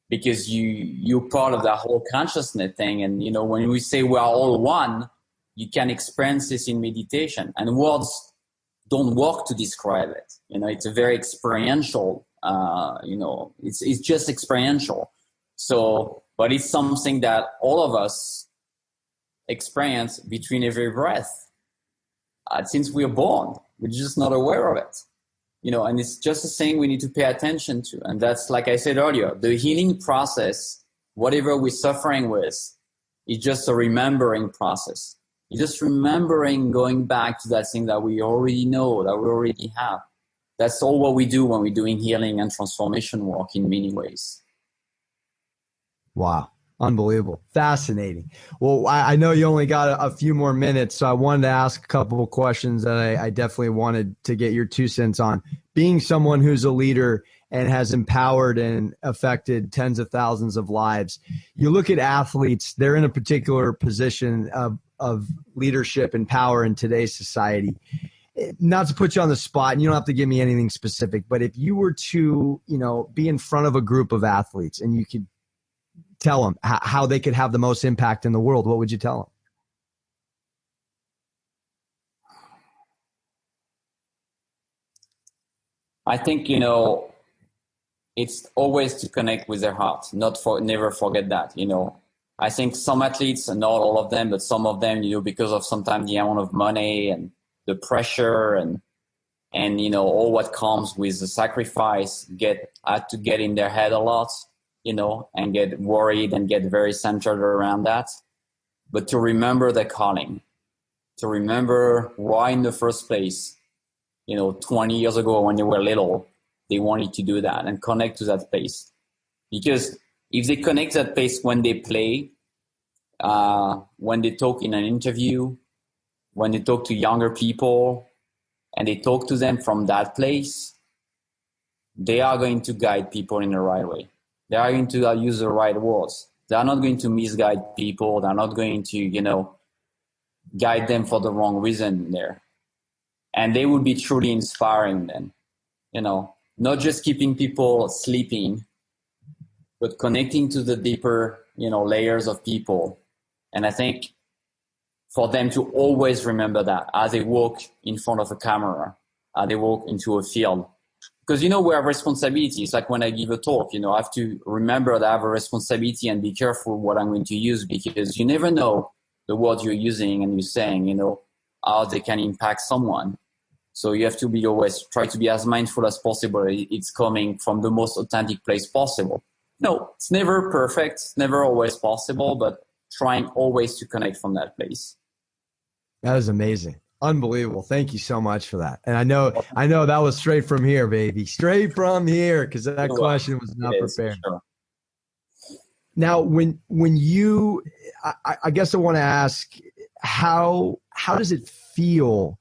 because you're part of that whole consciousness thing. And when we say we are all one, you can experience this in meditation, and words don't work to describe it. It's a very experiential. It's just experiential. So, but it's something that all of us experience between every breath. since we're born. We're just not aware of it. And it's just a thing we need to pay attention to. And that's, like I said earlier, the healing process, whatever we're suffering with, is just a remembering process. It's just remembering, going back to that thing that we already know, that we already have. That's all what we do when we're doing healing and transformation work in many ways. Wow. Unbelievable. Fascinating. Well, I know you only got a few more minutes, so I wanted to ask a couple of questions that I definitely wanted to get your 2 cents on. Being someone who's a leader and has empowered and affected tens of thousands of lives, you look at athletes, they're in a particular position of leadership and power in today's society. Not to put you on the spot, and you don't have to give me anything specific, but if you were to, be in front of a group of athletes and you could tell them how they could have the most impact in the world, what would you tell them? I think, it's always to connect with their heart, never forget that, I think some athletes, and not all of them, but some of them, because of sometimes the amount of money and the pressure and all what comes with the sacrifice, had to get in their head a lot, and get worried and get very centered around that. But to remember the calling, to remember why in the first place, 20 years ago when they were little, they wanted to do that and connect to that place. Because if they connect that place when they play, when they talk in an interview, when they talk to younger people, and they talk to them from that place, they are going to guide people in the right way. They are going to use the right words. They are not going to misguide people. They're not going to, guide them for the wrong reason there. And they would be truly inspiring then, not just keeping people sleeping, but connecting to the deeper, layers of people. And I think for them to always remember that as they walk in front of a camera, as they walk into a field. Because, we have responsibilities. Like when I give a talk, I have to remember that I have a responsibility and be careful what I'm going to use, because you never know the words you're using and you're saying, how they can impact someone. So you have to be always try to be as mindful as possible. It's coming from the most authentic place possible. No, it's never perfect. It's never always possible, but trying always to connect from that place. That is amazing. Unbelievable. Thank you so much for that. And I know that was straight from here, baby. Straight from here, because that question was not prepared. Sure. Now, when you, I guess I want to ask, how does it feel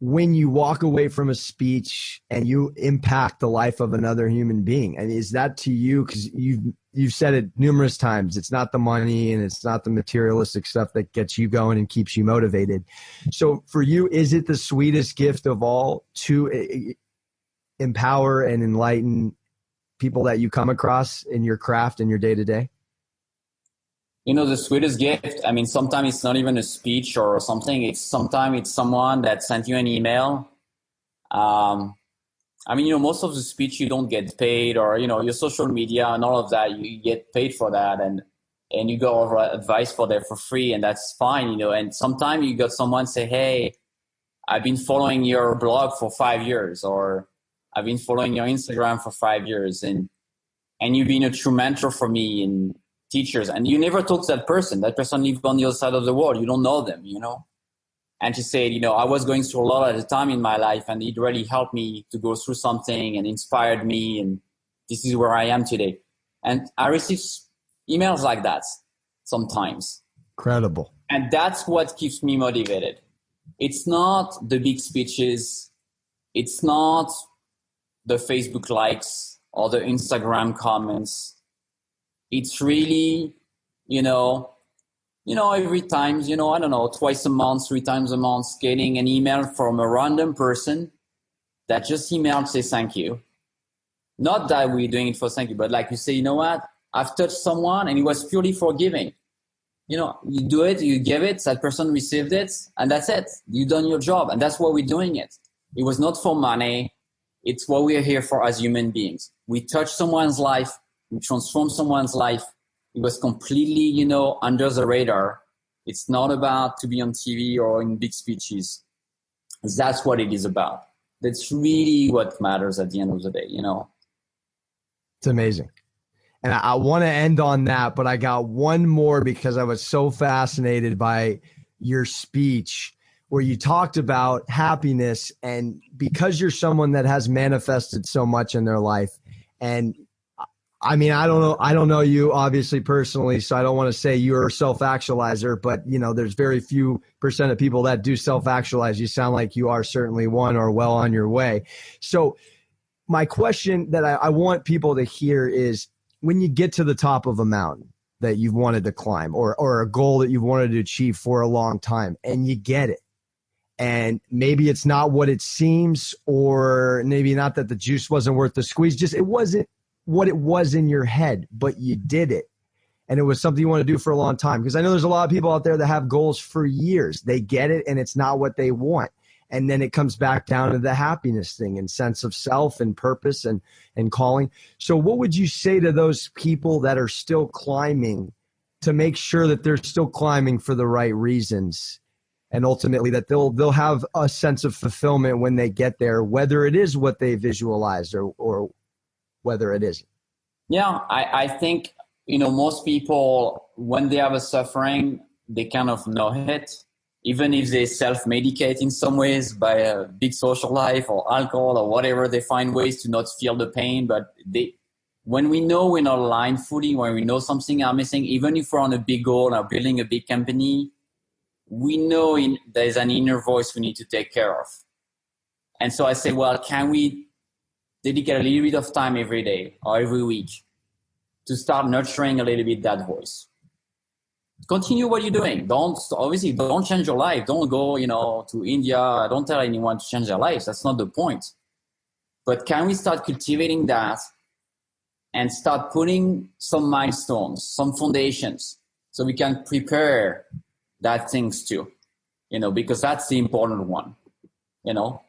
when you walk away from a speech and you impact the life of another human being? And is that to you, because you've said it numerous times, it's not the money and it's not the materialistic stuff that gets you going and keeps you motivated. So for you, is it the sweetest gift of all to empower and enlighten people that you come across in your craft and your day-to-day? The sweetest gift, sometimes it's not even a speech or something. Sometimes it's someone that sent you an email. Most of the speech you don't get paid, or, your social media and all of that, you get paid for that. And you go over advice for there for free, and that's fine, And sometimes you got someone say, hey, I've been following your blog for 5 years, or I've been following your Instagram for 5 years. And you've been a true mentor for me and teachers. And you never talk to that person. That person lives on the other side of the world. You don't know them, And she said, I was going through a lot at the time in my life, and it really helped me to go through something and inspired me. And this is where I am today. And I receive emails like that sometimes. Incredible. And that's what keeps me motivated. It's not the big speeches. It's not the Facebook likes or the Instagram comments. It's really, every time, I don't know, twice a month, 3 times a month, getting an email from a random person that just emailed, say thank you. Not that we're doing it for thank you, but like you say, you know what? I've touched someone and it was purely for giving. You do it, you give it, that person received it, and that's it. You've done your job, and that's why we're doing it. It was not for money. It's what we are here for as human beings. We touch someone's life. We transform someone's life. It was completely, under the radar. It's not about to be on TV or in big speeches. That's what it is about. That's really what matters at the end of the day, It's amazing. And I want to end on that, but I got one more because I was so fascinated by your speech where you talked about happiness, and because you're someone that has manifested so much in their life. And I mean, I don't know you obviously personally, so I don't want to say you're a self-actualizer, but there's very few % of people that do self-actualize. You sound like you are certainly one, or well on your way. So my question that I want people to hear is, when you get to the top of a mountain that you've wanted to climb, or a goal that you've wanted to achieve for a long time, and you get it, and maybe it's not what it seems, or maybe not that the juice wasn't worth the squeeze, just it wasn't what it was in your head, but you did it. And it was something you want to do for a long time. Because I know there's a lot of people out there that have goals for years. They get it and it's not what they want. And then it comes back down to the happiness thing and sense of self and purpose and calling. So what would you say to those people that are still climbing to make sure that they're still climbing for the right reasons, and ultimately that they'll have a sense of fulfillment when they get there, whether it is what they visualized or whether it isn't? Yeah, I think, most people, when they have a suffering, they kind of know it. Even if they self-medicate in some ways by a big social life or alcohol or whatever, they find ways to not feel the pain. But when we know we're not aligned fully, when we know something are missing, even if we're on a big goal or building a big company, we know there's an inner voice we need to take care of. And so I say, well, can we dedicate a little bit of time every day or every week to start nurturing a little bit that voice? Continue what you're doing. Don't change your life. Don't go, to India. Don't tell anyone to change their lives. That's not the point. But can we start cultivating that and start putting some milestones, some foundations, so we can prepare that things too, because that's the important one.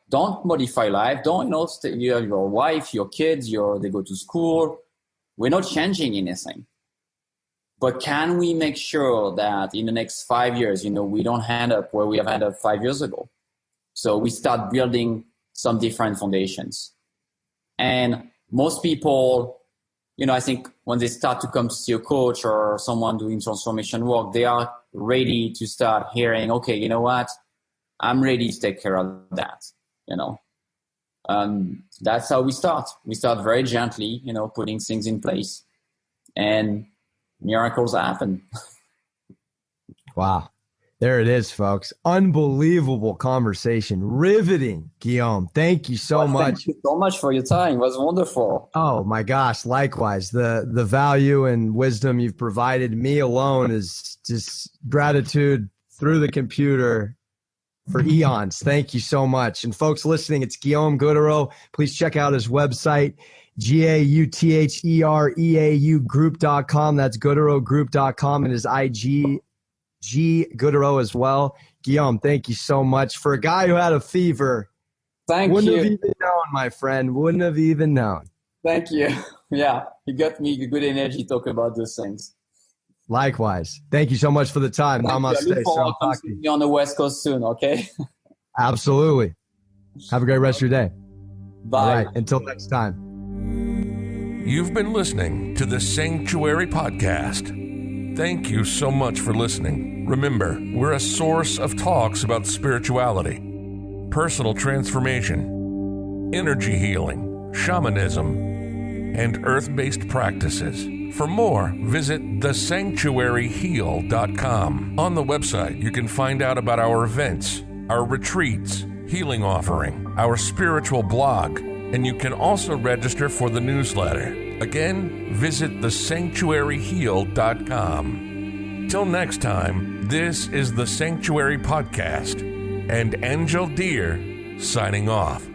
Don't modify life. Don't, you have your wife, your kids, they go to school. We're not changing anything. But can we make sure that in the next 5 years, we don't end up where we have ended up 5 years ago? So we start building some different foundations. And most people, I think when they start to come to see a coach or someone doing transformation work, they are ready to start hearing, okay, you know what? I'm ready to take care of that, That's how we start. We start very gently, putting things in place. And miracles happen. Wow. There it is, folks. Unbelievable conversation. Riveting, Guillaume. Thank you so much. Thank you so much for your time. It was wonderful. Oh my gosh. Likewise. The value and wisdom you've provided me alone is just gratitude through the computer for eons. Thank you so much. And folks listening, it's Guillaume Goodreau. Please check out his website, GAUTHEREAU group.com. That's GoodreauGroup.com, and his IG, G Goodreau as well. Guillaume, thank you so much. For a guy who had a fever, wouldn't have even known, my friend. Wouldn't have even known. Thank you. Yeah, you got me good energy talking about those things. Likewise. Thank you so much for the time. Namaste. So I'll see you on the West Coast soon, okay? Absolutely. Have a great rest of your day. Bye. All right. Until next time. You've been listening to the Sanctuary Podcast. Thank you so much for listening. Remember, we're a source of talks about spirituality, personal transformation, energy healing, shamanism, and earth-based practices. For more, visit thesanctuaryheal.com. On the website, you can find out about our events, our retreats, healing offering, our spiritual blog, and you can also register for the newsletter. Again, visit thesanctuaryheal.com. Till next time, this is the Sanctuary Podcast, and Angel Deere signing off.